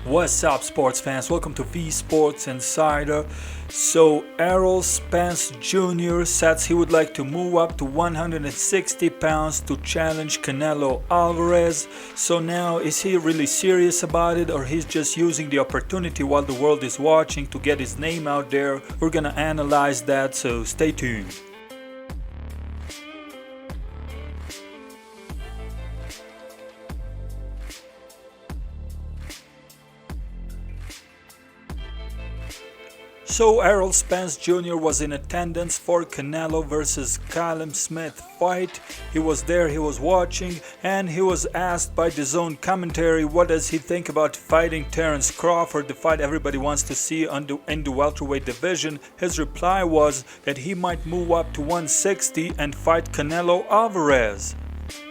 What's up, sports fans? Welcome to SPORTZ Insider. So Errol Spence Jr. says he would like to move up to 160 pounds to challenge Canelo Alvarez. So now, is he really serious about it, or he's just using the opportunity while the world is watching to get his name out there? We're gonna analyze that, so stay tuned. So Errol Spence Jr. was in attendance for Canelo versus Canelo-Smith fight. He was there, he was watching, and he was asked by the zone commentary what does he think about fighting Terence Crawford, the fight everybody wants to see in the welterweight division. His reply was that he might move up to 160 and fight Canelo Alvarez.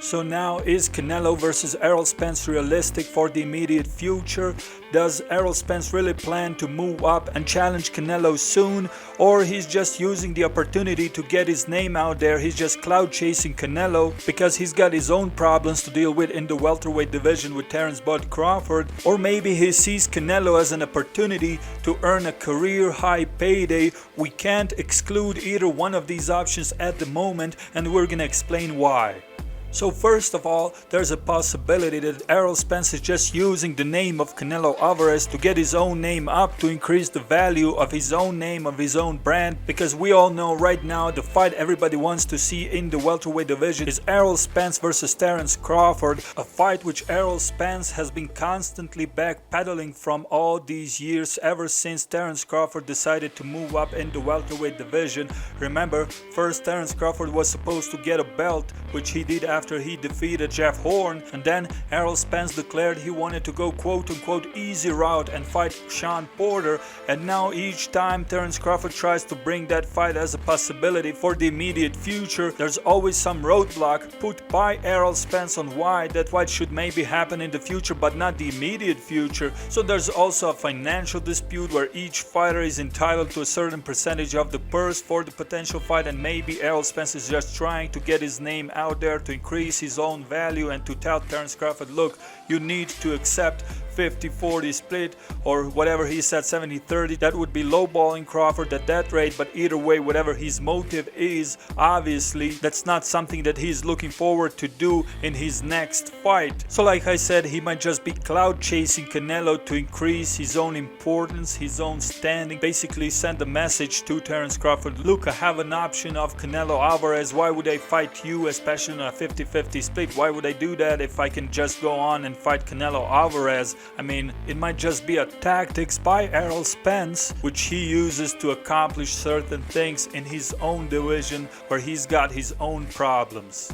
So now, is Canelo versus Errol Spence realistic for the immediate future? Does Errol Spence really plan to move up and challenge Canelo soon? Or he's just using the opportunity to get his name out there? He's just clout chasing Canelo because he's got his own problems to deal with in the welterweight division with Terence Bud Crawford. Or maybe he sees Canelo as an opportunity to earn a career high payday. We can't exclude either one of these options at the moment, and we're gonna explain why. So first of all, there's a possibility that Errol Spence is just using the name of Canelo Alvarez to get his own name up, to increase the value of his own name, of his own brand, because we all know right now the fight everybody wants to see in the welterweight division is Errol Spence versus Terence Crawford, a fight which Errol Spence has been constantly backpedaling from all these years, ever since Terence Crawford decided to move up in the welterweight division. Remember, first Terence Crawford was supposed to get a belt, which he did after he defeated Jeff Horn, and then Errol Spence declared he wanted to go quote-unquote easy route and fight Sean Porter, and now each time Terence Crawford tries to bring that fight as a possibility for the immediate future, there's always some roadblock put by Errol Spence on why that fight should maybe happen in the future but not the immediate future. So there's also a financial dispute where each fighter is entitled to a certain percentage of the purse for the potential fight, and maybe Errol Spence is just trying to get his name out there to increase his own value and to tell Terence Crawford, look, you need to accept 50-40 split, or whatever he said, 70-30. That would be lowballing Crawford at that rate, but either way, whatever his motive is, obviously that's not something that he's looking forward to do in his next fight. So like I said, he might just be clout chasing Canelo to increase his own importance, his own standing, basically send a message to Terence Crawford, look, I have an option of Canelo Alvarez, why would I fight you, especially in a 50-50 split? Why would I do that if I can just go on and fight Canelo Alvarez? I mean, it might just be a tactics by Errol Spence, which he uses to accomplish certain things in his own division where he's got his own problems.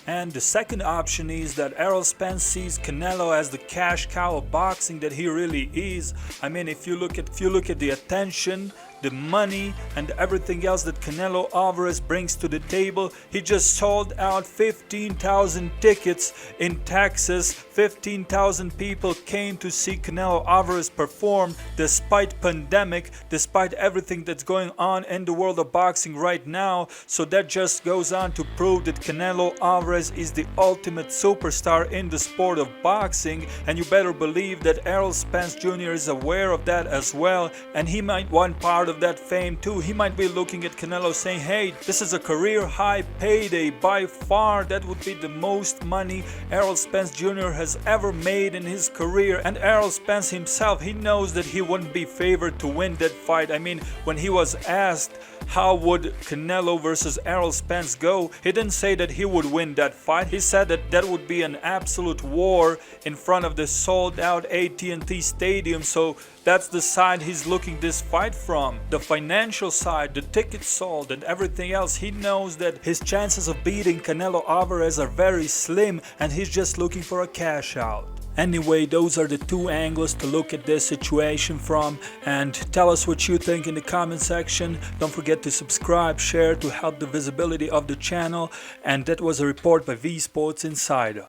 And the second option is that Errol Spence sees Canelo as the cash cow of boxing that he really is. I mean, if you look at the attention, the money, and everything else that Canelo Alvarez brings to the table, he just sold out 15,000 tickets in Texas. 15,000 people came to see Canelo Alvarez perform despite pandemic, despite everything that's going on in the world of boxing right now. So that just goes on to prove that Canelo Alvarez is the ultimate superstar in the sport of boxing, and you better believe that Errol Spence Jr. is aware of that as well, and he might want part of that fame too. He might be looking at Canelo saying, hey, this is a career high payday. By far, that would be the most money Errol Spence Jr. has ever made in his career. And Errol Spence himself, he knows that he wouldn't be favored to win that fight. I mean, when he was asked how would Canelo versus Errol Spence go, he didn't say that he would win that fight. He said that that would be an absolute war in front of the sold out AT&T Stadium. So that's the side he's looking this fight from. The financial side, the tickets sold and everything else, he knows that his chances of beating Canelo Alvarez are very slim, and he's just looking for a cash out. Anyway, those are the two angles to look at this situation from, and tell us what you think in the comment section. Don't forget to subscribe, share to help the visibility of the channel, and that was a report by SPORTZ Insider.